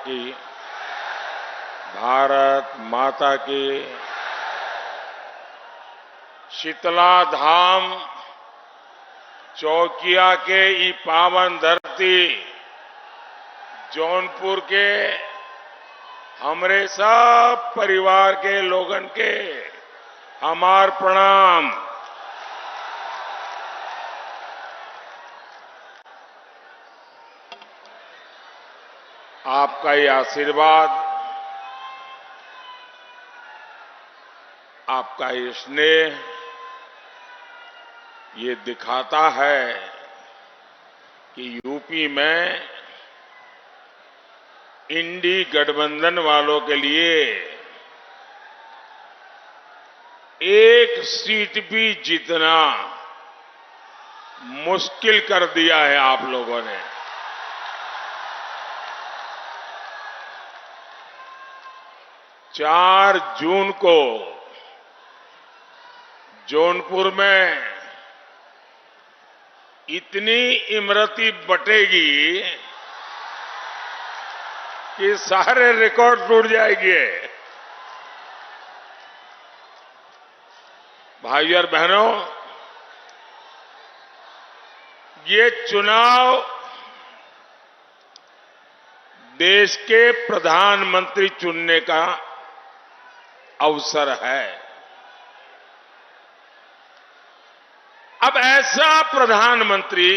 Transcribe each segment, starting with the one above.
की, भारत माता की। शीतला धाम चौकिया के ई पावन धरती जौनपुर के हमरे सब परिवार के लोगन के हमार प्रणाम। आपका ये आशीर्वाद, आपका ये स्नेह ये दिखाता है कि यूपी में इंडी गठबंधन वालों के लिए एक सीट भी जीतना मुश्किल कर दिया है आप लोगों ने। चार जून को जौनपुर में इतनी इमरती बटेगी कि सारे रिकॉर्ड टूट जाएंगे। भाइयों और बहनों, ये चुनाव देश के प्रधानमंत्री चुनने का अवसर है। अब ऐसा प्रधानमंत्री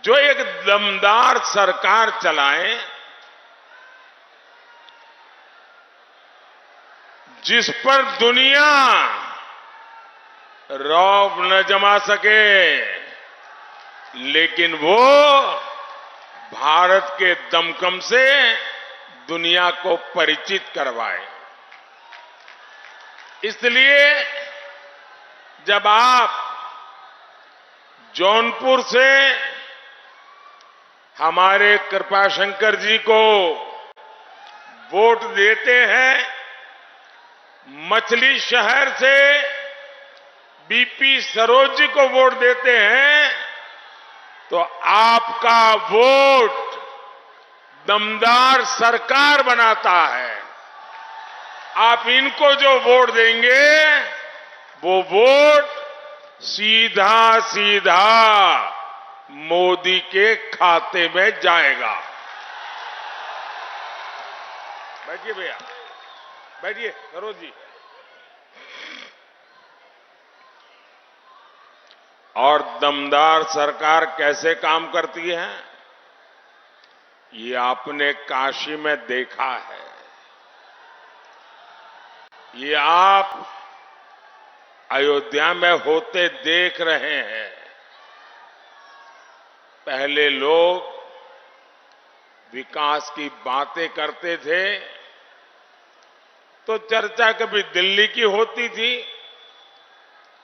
जो एक दमदार सरकार चलाए, जिस पर दुनिया रौब न जमा सके, लेकिन वो भारत के दमखम से दुनिया को परिचित करवाए। इसलिए जब आप जौनपुर से हमारे कृपाशंकर जी को वोट देते हैं, मछली शहर से बीपी सरोज जी को वोट देते हैं, तो आपका वोट दमदार सरकार बनाता है। आप इनको जो वोट देंगे वो वोट सीधा सीधा मोदी के खाते में जाएगा। बैठिए भैया, बैठिए सरोज जी। और दमदार सरकार कैसे काम करती है, ये आपने काशी में देखा है। ये आप अयोध्या में होते देख रहे हैं। पहले लोग विकास की बातें करते थे तो चर्चा कभी दिल्ली की होती थी,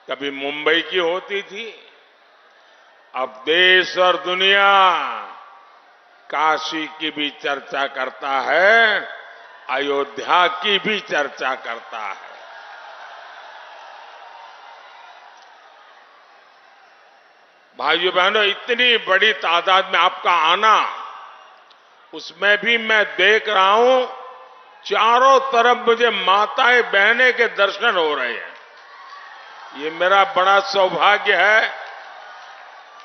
कभी मुंबई की होती थी। अब देश और दुनिया काशी की भी चर्चा करता है, अयोध्या की भी चर्चा करता है। भाइयों बहनों, इतनी बड़ी तादाद में आपका आना, उसमें भी मैं देख रहा हूं चारों तरफ मुझे माताएं बहनें के दर्शन हो रहे हैं। ये मेरा बड़ा सौभाग्य है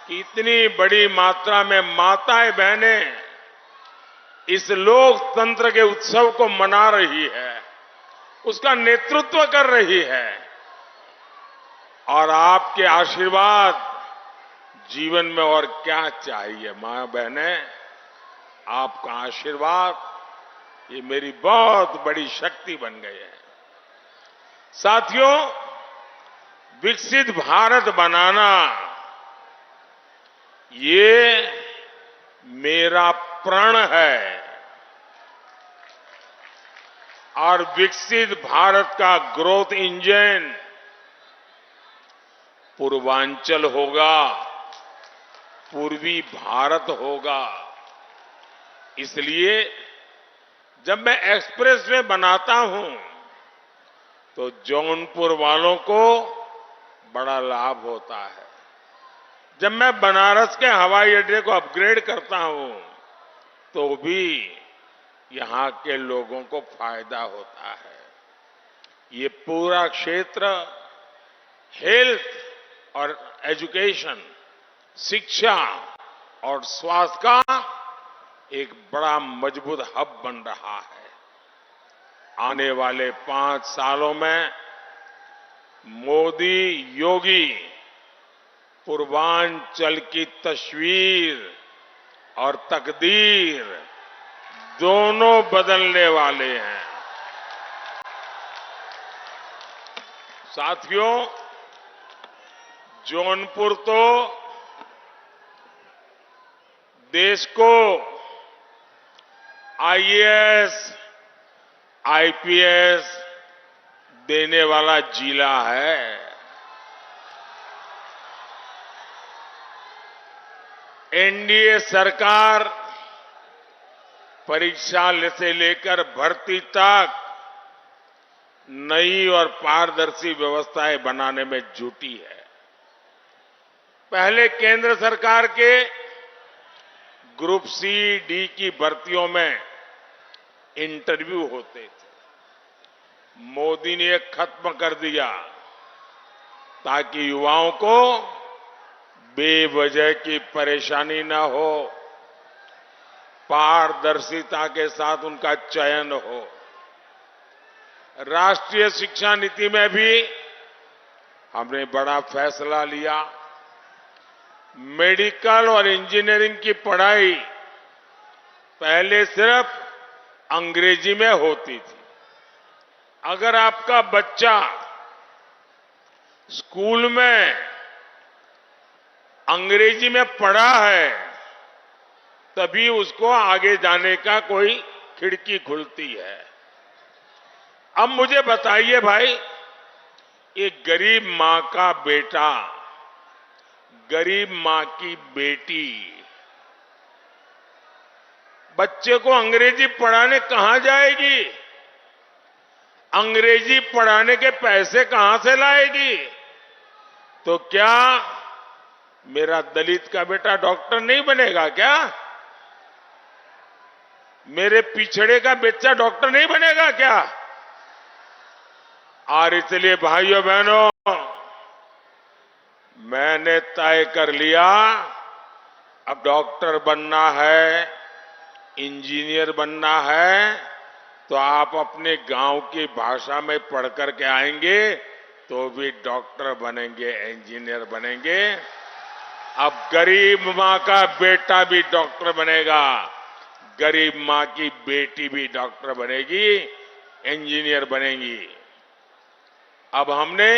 कि इतनी बड़ी मात्रा में माताएं बहनें इस लोकतंत्र के उत्सव को मना रही है, उसका नेतृत्व कर रही है। और आपके आशीर्वाद, जीवन में और क्या चाहिए। मां बहनें, आपका आशीर्वाद ये मेरी बहुत बड़ी शक्ति बन गई है। साथियों, विकसित भारत बनाना ये मेरा प्रण है। और विकसित भारत का ग्रोथ इंजन पूर्वांचल होगा, पूर्वी भारत होगा। इसलिए जब मैं एक्सप्रेस वे बनाता हूं तो जौनपुर वालों को बड़ा लाभ होता है। जब मैं बनारस के हवाई अड्डे को अपग्रेड करता हूं तो भी यहां के लोगों को फायदा होता है। ये पूरा क्षेत्र हेल्थ और एजुकेशन, शिक्षा और स्वास्थ्य का एक बड़ा मजबूत हब बन रहा है। आने वाले 5 सालों में मोदी योगी पूर्वांचल की तस्वीर और तकदीर दोनों बदलने वाले हैं। साथियों, जौनपुर तो देश को आईएएस, आईपीएस देने वाला जिला है। एनडीए सरकार परीक्षा से लेकर भर्ती तक नई और पारदर्शी व्यवस्थाएं बनाने में जुटी है। पहले केंद्र सरकार के ग्रुप सी, डी की भर्तियों में इंटरव्यू होते थे। मोदी ने ये खत्म कर दिया ताकि युवाओं को बेवजह की परेशानी न हो, पारदर्शिता के साथ उनका चयन हो। राष्ट्रीय शिक्षा नीति में भी हमने बड़ा फैसला लिया। मेडिकल और इंजीनियरिंग की पढ़ाई पहले सिर्फ अंग्रेजी में होती थी। अगर आपका बच्चा स्कूल में अंग्रेजी में पढ़ा है तभी उसको आगे जाने का कोई खिड़की खुलती है। अब मुझे बताइए भाई, एक गरीब मां का बेटा, गरीब मां की बेटी बच्चे को अंग्रेजी पढ़ाने कहां जाएगी? अंग्रेजी पढ़ाने के पैसे कहां से लाएगी? तो क्या मेरा दलित का बेटा डॉक्टर नहीं बनेगा क्या? मेरे पिछड़े का बच्चा डॉक्टर नहीं बनेगा क्या? और इसलिए भाइयों बहनों, मैंने तय कर लिया, अब डॉक्टर बनना है, इंजीनियर बनना है तो आप अपने गांव की भाषा में पढ़ करके आएंगे तो भी डॉक्टर बनेंगे, इंजीनियर बनेंगे। अब गरीब मां का बेटा भी डॉक्टर बनेगा, गरीब मां की बेटी भी डॉक्टर बनेगी, इंजीनियर बनेगी। अब हमने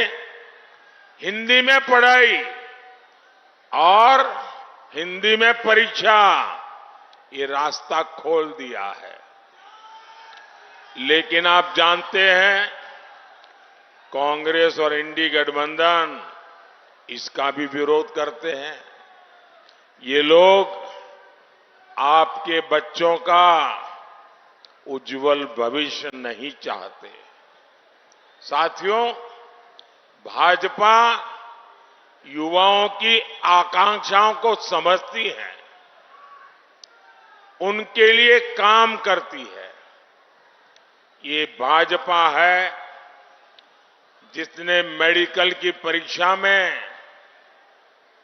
हिंदी में पढ़ाई और हिंदी में परीक्षा, ये रास्ता खोल दिया है। लेकिन आप जानते हैं, कांग्रेस और इंडी गठबंधन इसका भी विरोध करते हैं। ये लोग आपके बच्चों का उज्जवल भविष्य नहीं चाहते। साथियों, भाजपा युवाओं की आकांक्षाओं को समझती है, उनके लिए काम करती है। ये भाजपा है जिसने मेडिकल की परीक्षा में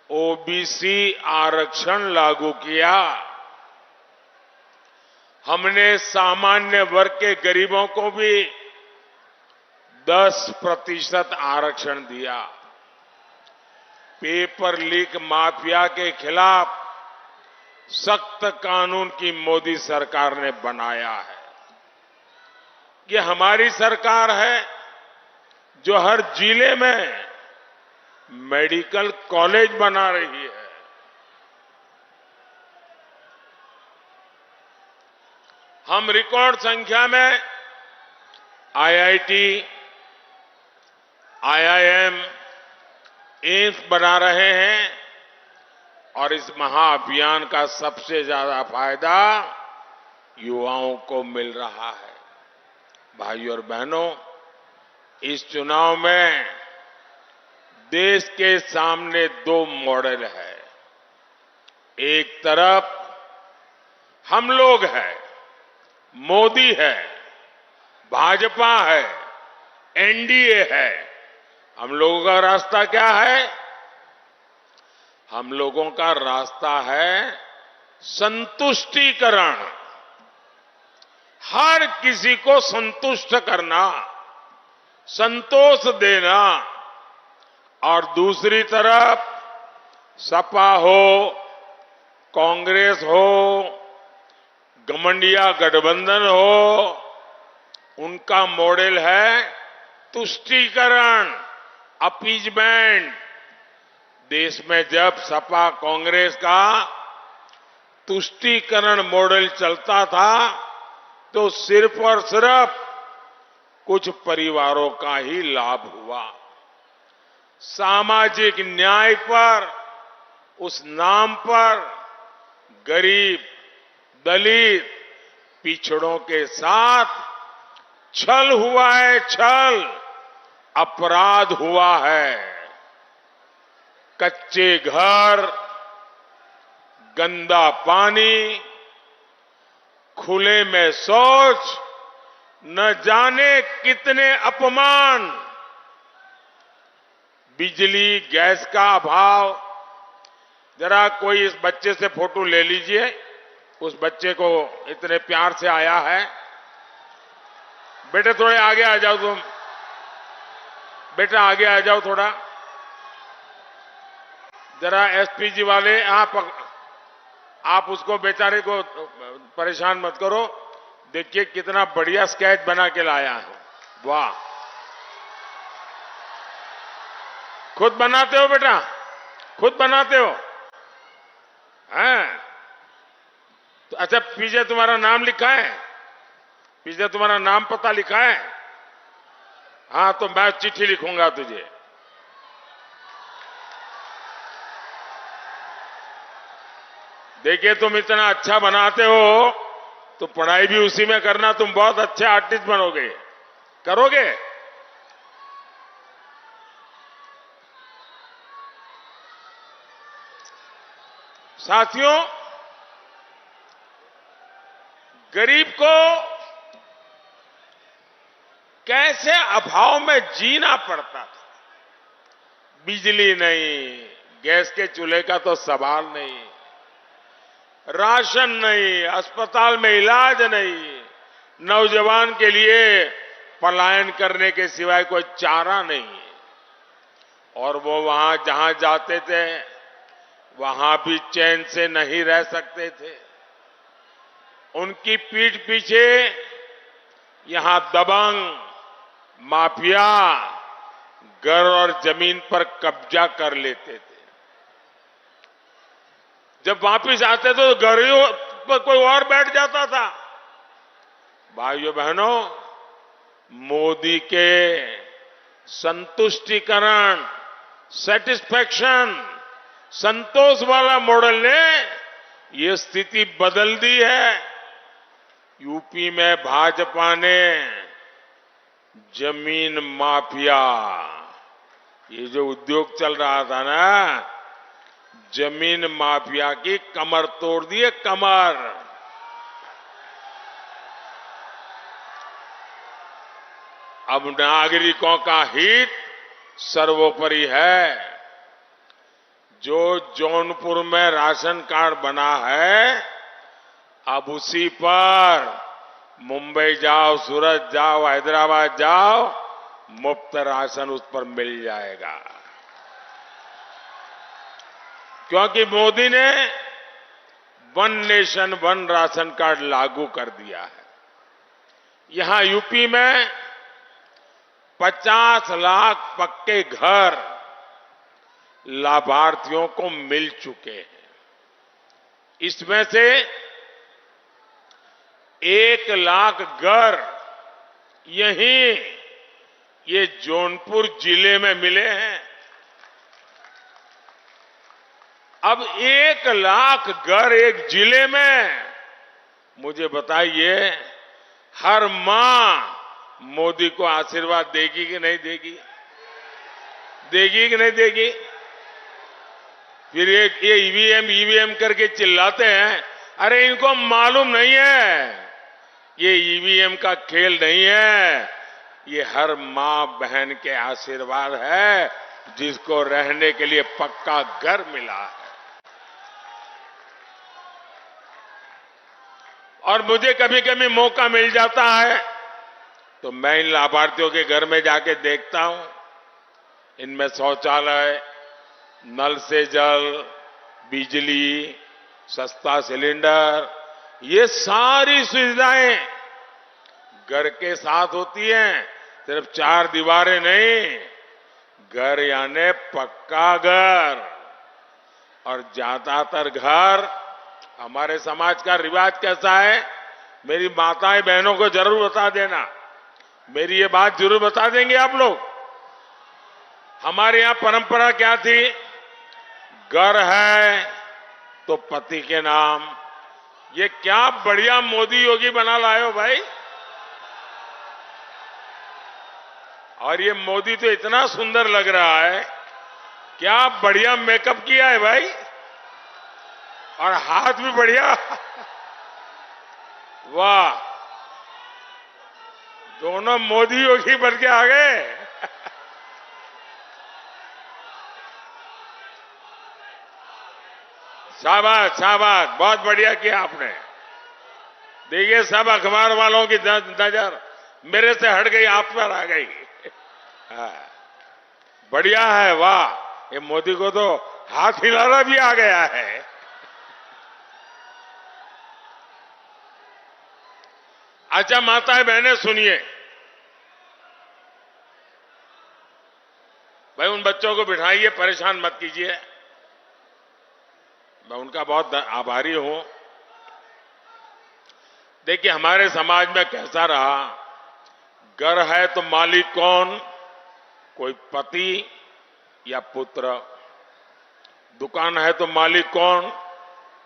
ओबीसी आरक्षण लागू किया। हमने सामान्य वर्ग के गरीबों को भी 10% आरक्षण दिया। पेपर लीक माफिया के खिलाफ सख्त कानून की मोदी सरकार ने बनाया है। ये हमारी सरकार है जो हर जिले में मेडिकल कॉलेज बना रही है। हम रिकॉर्ड संख्या में आईआईटी, आईआईएम, एम्स बना रहे हैं और इस महाअभियान का सबसे ज्यादा फायदा युवाओं को मिल रहा है। भाइयों और बहनों, इस चुनाव में देश के सामने 2 मॉडल है। एक तरफ हम लोग हैं, मोदी है, भाजपा है, एनडीए है। हम लोगों का रास्ता क्या है? हम लोगों का रास्ता है संतुष्टिकरण। हर किसी को संतुष्ट करना, संतोष देना। और दूसरी तरफ सपा हो, कांग्रेस हो, गठबंधन गठबंधन हो, उनका मॉडल है तुष्टीकरण, अपीजमेंट। देश में जब सपा कांग्रेस का तुष्टीकरण मॉडल चलता था तो सिर्फ और सिर्फ कुछ परिवारों का ही लाभ हुआ। सामाजिक न्याय पर, उस नाम पर गरीब, दलित, पिछड़ों के साथ छल हुआ है, छल, अपराध हुआ है। कच्चे घर, गंदा पानी, खुले में शौच, न जाने कितने अपमान, बिजली, गैस का अभाव। जरा कोई इस बच्चे से फोटो ले लीजिए। उस बच्चे को इतने प्यार से आया है। बेटे थोड़े आगे आ जाओ तुम। बेटा आगे आ जाओ थोड़ा। जरा एसपीजी वाले आप उसको बेचारे को परेशान मत करो। देखिए कितना बढ़िया स्केच बना के लाया है। वाह, खुद बनाते हो बेटा? खुद बनाते हो? हैं? तो अच्छा, पीछे तुम्हारा नाम लिखा है? पीछे तुम्हारा नाम पता लिखा है? हाँ, तो मैं चिट्ठी लिखूंगा तुझे। देखिए, तुम इतना अच्छा बनाते हो तो पढ़ाई भी उसी में करना। तुम बहुत अच्छे आर्टिस्ट बनोगे। करोगे? साथियों, गरीब को कैसे अभाव में जीना पड़ता था। बिजली नहीं, गैस के चूल्हे का तो सवाल नहीं, राशन नहीं, अस्पताल में इलाज नहीं, नौजवान के लिए पलायन करने के सिवाय कोई चारा नहीं। और वो वहां जहां जाते थे वहां भी चैन से नहीं रह सकते थे। उनकी पीठ पीछे यहां दबंग, माफिया घर और जमीन पर कब्जा कर लेते थे। जब वापिस आते तो घरों पर कोई और बैठ जाता था। भाइयों बहनों, मोदी के संतुष्टिकरण, सेटिस्फैक्शन, संतोष वाला मॉडल ने ये स्थिति बदल दी है। यूपी में भाजपा ने जमीन माफिया, ये जो उद्योग चल रहा था ना, जमीन माफिया की कमर तोड़ दी है, कमर। अब नागरिकों का हित सर्वोपरि है। जो जौनपुर में राशन कार्ड बना है, अब उसी पर मुंबई जाओ, सूरत जाओ, हैदराबाद जाओ, मुफ्त राशन उस पर मिल जाएगा। क्योंकि मोदी ने one nation one ration card लागू कर दिया है। यहां यूपी में 50 लाख पक्के घर लाभार्थियों को मिल चुके हैं। इसमें से 1 लाख घर यहीं ये जौनपुर जिले में मिले हैं। अब 1 लाख घर एक जिले में, मुझे बताइए, हर मां मोदी को आशीर्वाद देगी कि नहीं देगी? देगी कि नहीं देगी? फिर ये ईवीएम करके चिल्लाते हैं, अरे इनको मालूम नहीं है ये ईवीएम का खेल नहीं है, ये हर मां बहन के आशीर्वाद है जिसको रहने के लिए पक्का घर मिला है। और मुझे कभी कभी मौका मिल जाता है तो मैं इन लाभार्थियों के घर में जाके देखता हूं। इनमें शौचालय, नल से जल, बिजली, सस्ता सिलेंडर, ये सारी सुविधाएं घर के साथ होती हैं। सिर्फ चार दीवारें नहीं, घर यानी पक्का घर। और ज्यादातर घर, हमारे समाज का रिवाज कैसा है, मेरी माताएं बहनों को जरूर बता देना, मेरी ये बात जरूर बता देंगे आप लोग। हमारे यहां परंपरा क्या थी, घर है तो पति के नाम। ये क्या बढ़िया मोदी योगी बना लाए हो भाई। और ये मोदी तो इतना सुंदर लग रहा है, क्या बढ़िया मेकअप किया है भाई, और हाथ भी बढ़िया। वाह, दोनों मोदी योगी बन के आ गए। शाबाश शाबाश, बहुत बढ़िया किया आपने। देखिए सब अखबार वालों की नजर मेरे से हट गई, आप पर आ गई। बढ़िया है, वाह, ये मोदी को तो हाथ हिलाना भी आ गया है। अच्छा माताएं बहनें सुनिए, भाई उन बच्चों को बिठाइए, परेशान मत कीजिए, मैं उनका बहुत आभारी हूं। देखिए हमारे समाज में कैसा रहा, घर है तो मालिक कौन, कोई पति या पुत्र। दुकान है तो मालिक कौन,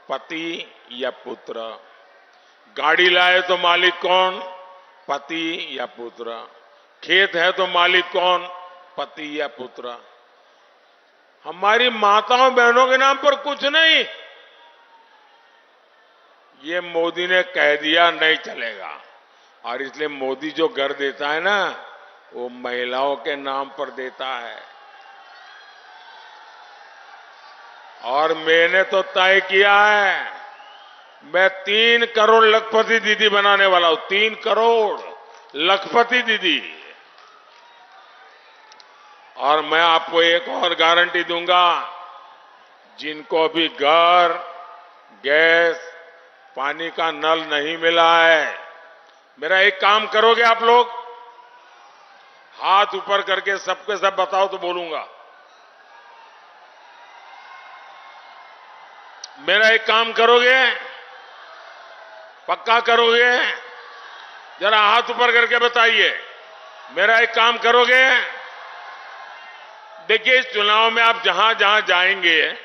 पति या पुत्र। गाड़ी लाए तो मालिक कौन, पति या पुत्र। खेत है तो मालिक कौन, पति या पुत्र। हमारी माताओं बहनों के नाम पर कुछ नहीं। ये मोदी ने कह दिया नहीं चलेगा, और इसलिए मोदी जो घर देता है ना, वो महिलाओं के नाम पर देता है। और मैंने तो तय किया है, मैं 3 करोड़ लखपति दीदी बनाने वाला हूं। 3 करोड़ लखपति दीदी। और मैं आपको एक और गारंटी दूंगा, जिनको अभी घर, गैस, पानी का नल नहीं मिला है, मेरा एक काम करोगे आप लोग, हाथ ऊपर करके सबके सब बताओ तो बोलूंगा। मेरा एक काम करोगे, पक्का करोगे, जरा हाथ ऊपर करके बताइए। मेरा एक काम करोगे। देखिए इस चुनाव में आप जहां जहां जाएंगे,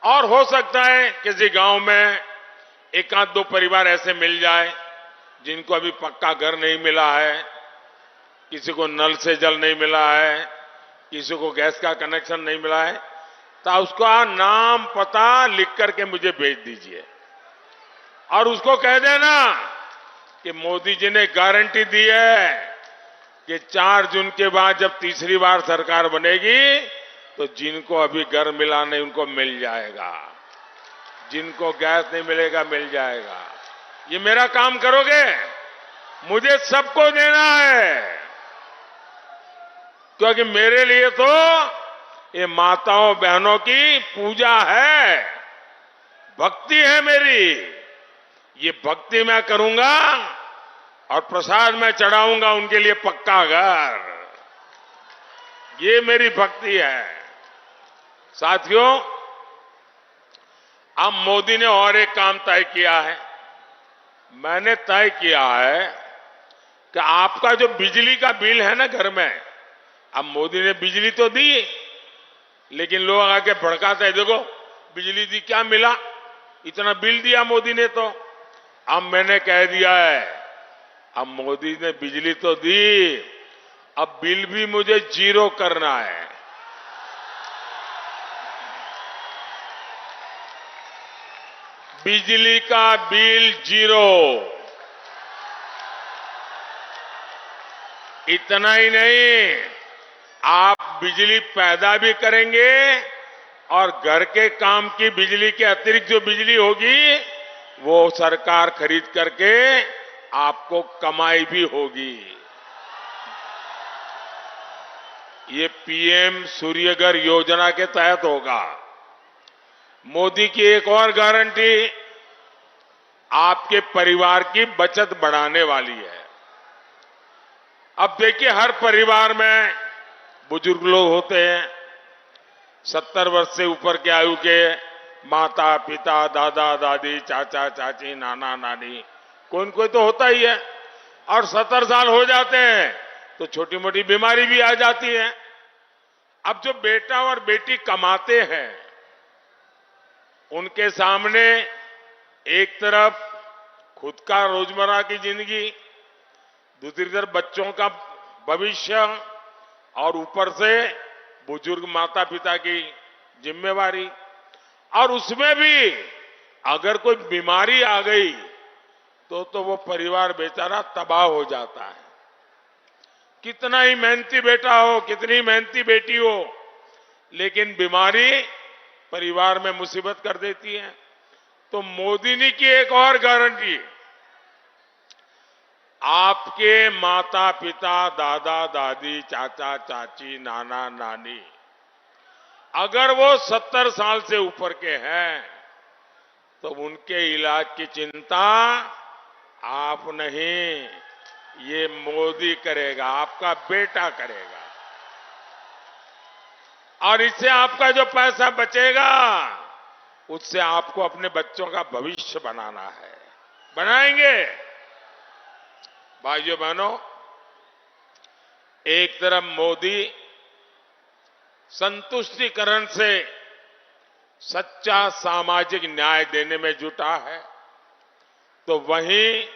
और हो सकता है किसी गांव में एक आध 2 परिवार ऐसे मिल जाए जिनको अभी पक्का घर नहीं मिला है, किसी को नल से जल नहीं मिला है, किसी को गैस का कनेक्शन नहीं मिला है, तो उसका नाम पता लिख करके मुझे भेज दीजिए। और उसको कह देना कि मोदी जी ने गारंटी दी है कि 4 जून के बाद जब तीसरी बार सरकार बनेगी तो जिनको अभी घर मिला नहीं उनको मिल जाएगा, जिनको गैस नहीं मिलेगा मिल जाएगा। ये मेरा काम करोगे, मुझे सबको देना है, क्योंकि मेरे लिए तो ये माताओं बहनों की पूजा है, भक्ति है मेरी। ये भक्ति मैं करूंगा और प्रसाद में चढ़ाऊंगा उनके लिए पक्का घर। ये मेरी भक्ति है। साथियों, अब मोदी ने और एक काम तय किया है। मैंने तय किया है कि आपका जो बिजली का बिल है ना घर में, अब मोदी ने बिजली तो दी, लेकिन लोग आके भड़काते हैं, देखो बिजली दी क्या मिला, इतना बिल दिया मोदी ने। तो अब मैंने कह दिया है, अब मोदी ने बिजली तो दी, अब बिल भी मुझे 0 करना है। बिजली का बिल 0। इतना ही नहीं, आप बिजली पैदा भी करेंगे और घर के काम की बिजली के अतिरिक्त जो बिजली होगी वो सरकार खरीद करके आपको कमाई भी होगी। ये पीएम सूर्यघर योजना के तहत होगा। मोदी की एक और गारंटी आपके परिवार की बचत बढ़ाने वाली है। अब देखिए, हर परिवार में बुजुर्ग लोग होते हैं, 70 वर्ष से ऊपर के आयु के माता पिता, दादा दादी, चाचा चाची, नाना नानी, कोई न कोई तो होता ही है। और 70 साल हो जाते हैं तो छोटी मोटी बीमारी भी आ जाती है। अब जो बेटा और बेटी कमाते हैं, उनके सामने एक तरफ खुद का रोजमर्रा की जिंदगी, दूसरी तरफ बच्चों का भविष्य और ऊपर से बुजुर्ग माता पिता की जिम्मेवारी। और उसमें भी अगर कोई बीमारी आ गई तो वो परिवार बेचारा तबाह हो जाता है। कितना ही मेहनती बेटा हो, कितनी मेहनती बेटी हो, लेकिन बीमारी परिवार में मुसीबत कर देती है। तो मोदी ने की एक और गारंटी, आपके माता पिता, दादा दादी, चाचा चाची, नाना नानी अगर वो 70 साल से ऊपर के हैं तो उनके इलाज की चिंता आप नहीं, ये मोदी करेगा, आपका बेटा करेगा। और इससे आपका जो पैसा बचेगा उससे आपको अपने बच्चों का भविष्य बनाना है, बनाएंगे। भाइयों बहनों, एक तरफ मोदी संतुष्टिकरण से सच्चा सामाजिक न्याय देने में जुटा है, तो वहीं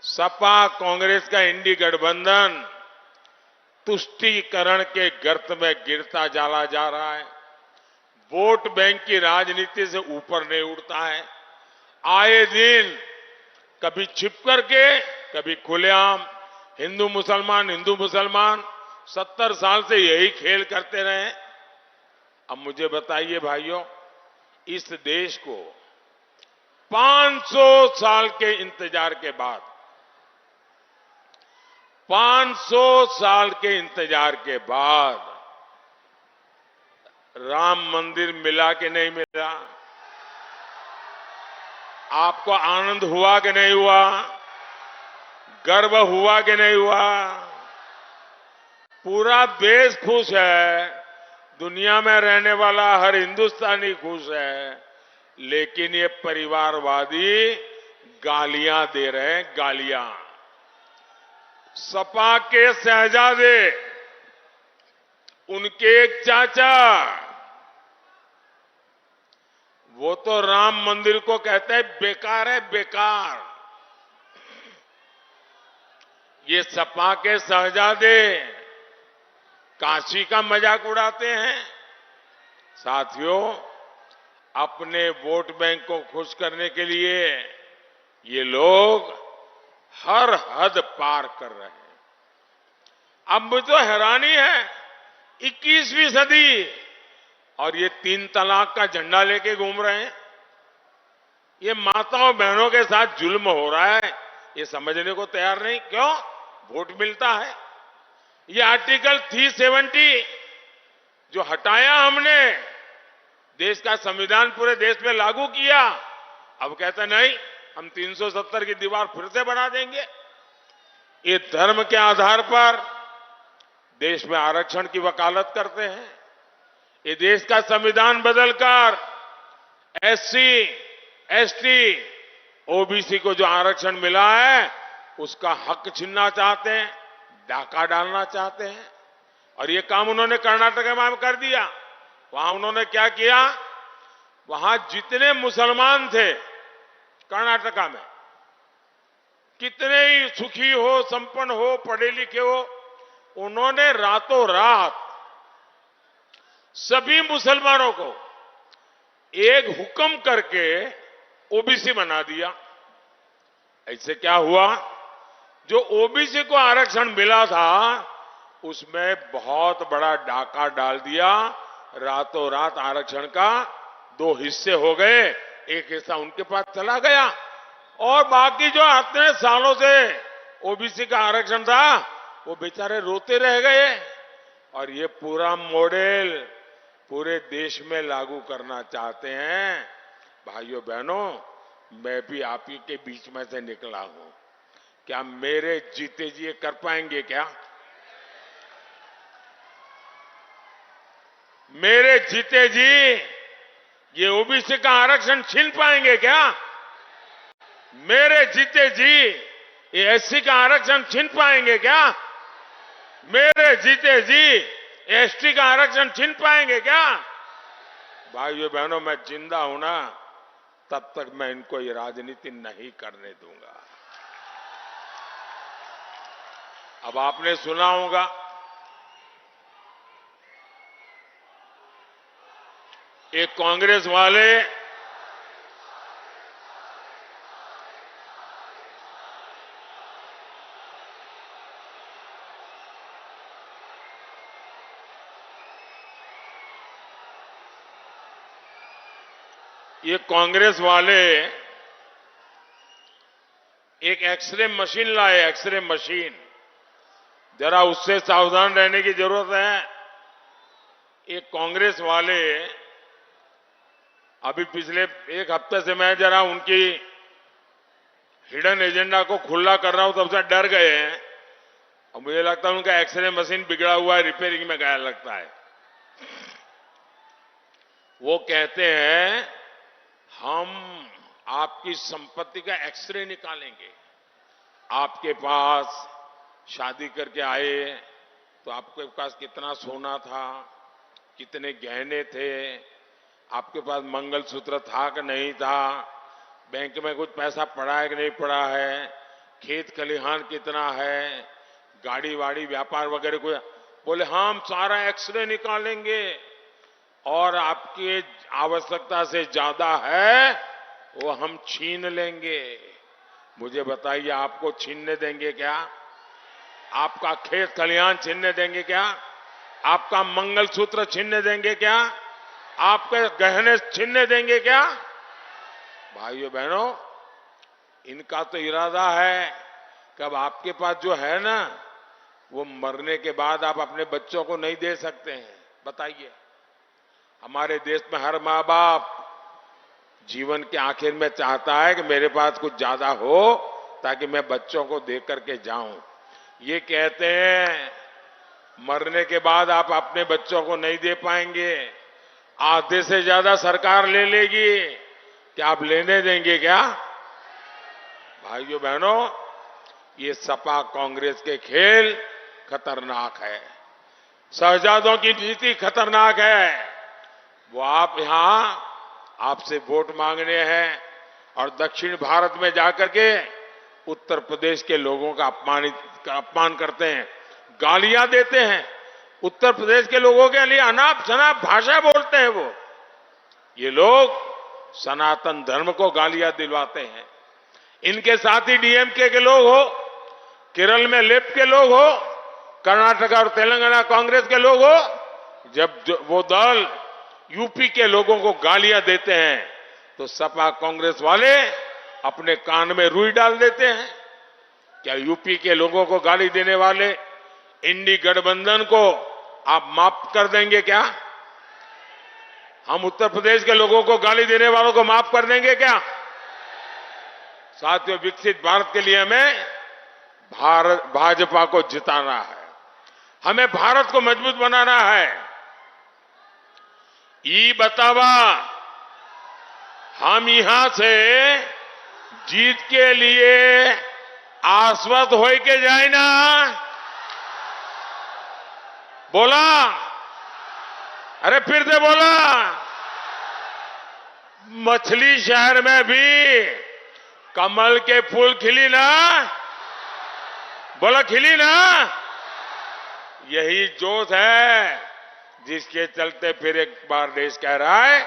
सपा कांग्रेस का इंडी गठबंधन तुष्टीकरण के गर्त में गिरता चला जा रहा है। वोट बैंक की राजनीति से ऊपर नहीं उठता है। आए दिन कभी छिप करके, कभी खुलेआम हिंदू मुसलमान 70 साल से यही खेल करते रहे। अब मुझे बताइए भाइयों, इस देश को 500 साल के इंतजार के बाद, 500 साल के इंतजार के बाद राम मंदिर मिला कि नहीं मिला? आपको आनंद हुआ कि नहीं हुआ? गर्व हुआ कि नहीं हुआ? पूरा देश खुश है, दुनिया में रहने वाला हर हिंदुस्तानी खुश है, लेकिन ये परिवारवादी गालियां दे रहे हैं, गालियां। सपा के शहजादे, उनके एक चाचा, वो तो राम मंदिर को कहते हैं बेकार है, बेकार। ये सपा के शहजादे काशी का मजाक उड़ाते हैं। साथियों, अपने वोट बैंक को खुश करने के लिए ये लोग हर हद पार कर रहे हैं। अब मुझे तो हैरानी है, 21वीं सदी और ये 3 तलाक का झंडा लेके घूम रहे हैं। ये माताओं बहनों के साथ जुल्म हो रहा है, ये समझने को तैयार नहीं। क्यों? वोट मिलता है। ये आर्टिकल 370 जो हटाया हमने, देश का संविधान पूरे देश में लागू किया, अब कहते नहीं, हम 370 की दीवार फिर से बना देंगे। ये धर्म के आधार पर देश में आरक्षण की वकालत करते हैं। ये देश का संविधान बदलकर एससी, एसटी, ओबीसी को जो आरक्षण मिला है उसका हक छीनना चाहते हैं, डाका डालना चाहते हैं। और ये काम उन्होंने कर्नाटक में कर दिया। वहां उन्होंने क्या किया, वहां जितने मुसलमान थे कर्नाटका में, कितने ही सुखी हो, संपन्न हो, पढ़े लिखे हो, उन्होंने रातों रात सभी मुसलमानों को एक हुक्म करके ओबीसी बना दिया। ऐसे क्या हुआ, जो ओबीसी को आरक्षण मिला था उसमें बहुत बड़ा डाका डाल दिया। रातों रात आरक्षण का 2 हिस्से हो गए, एक हिस्सा उनके पास चला गया और बाकी जो इतने सालों से ओबीसी का आरक्षण था वो बेचारे रोते रह गए। और ये पूरा मॉडल पूरे देश में लागू करना चाहते हैं। भाइयों बहनों, मैं भी आप ही के बीच में से निकला हूं। क्या मेरे जीते जी ये कर पाएंगे क्या? मेरे जीते जी ये ओबीसी का आरक्षण छीन पाएंगे क्या? मेरे जीते जी ये एससी का आरक्षण छीन पाएंगे क्या? मेरे जीते जी एसटी का आरक्षण छीन पाएंगे क्या? भाइयों बहनों, मैं जिंदा हूं ना, तब तक मैं इनको ये राजनीति नहीं करने दूंगा। अब आपने सुना होगा, एक कांग्रेस वाले एक एक्सरे मशीन लाए, एक्सरे मशीन। जरा उससे सावधान रहने की जरूरत है। एक कांग्रेस वाले अभी पिछले एक हफ्ते से मैं जरा उनकी हिडन एजेंडा को खुला कर रहा हूं, तब से डर गए हैं और मुझे लगता है उनका एक्सरे मशीन बिगड़ा हुआ है, रिपेयरिंग में गया लगता है। वो कहते हैं हम आपकी संपत्ति का एक्सरे निकालेंगे। आपके पास शादी करके आए तो आपके पास कितना सोना था, कितने गहने थे, आपके पास मंगलसूत्र था कि नहीं था, बैंक में कुछ पैसा पड़ा है कि नहीं पड़ा है, खेत खलिहान कितना है, गाड़ी वाड़ी व्यापार वगैरह कोई। बोले हम सारा एक्सरे निकालेंगे और आपकी आवश्यकता से ज्यादा है वो हम छीन लेंगे। मुझे बताइए, आपको छीनने देंगे क्या? आपका खेत खलिहान छीनने देंगे क्या? आपका मंगलसूत्र छीनने देंगे क्या? आपके गहने छीनने देंगे क्या? भाइयों बहनों, इनका तो इरादा है कि अब आपके पास जो है ना, वो मरने के बाद आप अपने बच्चों को नहीं दे सकते हैं। बताइए, हमारे देश में हर माँ बाप जीवन के आखिर में चाहता है कि मेरे पास कुछ ज्यादा हो ताकि मैं बच्चों को दे करके जाऊं। ये कहते हैं मरने के बाद आप अपने बच्चों को नहीं दे पाएंगे, आधे से ज्यादा सरकार ले लेगी। क्या आप लेने देंगे क्या? भाइयों बहनों, ये सपा कांग्रेस के खेल खतरनाक है। शहजादों की नीति खतरनाक है। वो आप यहां आपसे वोट मांगने हैं और दक्षिण भारत में जाकर के उत्तर प्रदेश के लोगों का अपमान करते हैं, गालियां देते हैं। उत्तर प्रदेश के लोगों के लिए अनाप शनाप भाषा बोलते हैं वो। ये लोग सनातन धर्म को गालियां दिलवाते हैं। इनके साथ ही डीएमके के लोग हो, केरल में लेफ्ट के लोग हो, कर्नाटक और तेलंगाना कांग्रेस के लोग हो, जब वो दल यूपी के लोगों को गालियां देते हैं तो सपा कांग्रेस वाले अपने कान में रुई डाल देते हैं। क्या यूपी के लोगों को गाली देने वाले इंडी गठबंधन को आप माफ कर देंगे क्या? हम उत्तर प्रदेश के लोगों को गाली देने वालों को माफ कर देंगे क्या? साथियों, विकसित भारत के लिए हमें भाजपा को जिताना है, हमें भारत को मजबूत बनाना है। ई बतावा हम यहां से जीत के लिए आश्वस्त हो के जाए ना। बोला, अरे फिर से बोला। मछली शहर में भी कमल के फूल खिली ना? बोला खिली ना? यही जोश है जिसके चलते फिर एक बार देश कह रहा है,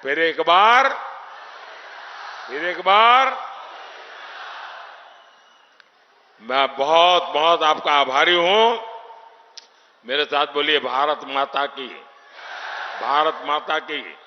फिर एक बार फिर एक बार मैं बहुत बहुत आपका आभारी हूं। मेरे साथ बोलिए भारत माता की, भारत माता की।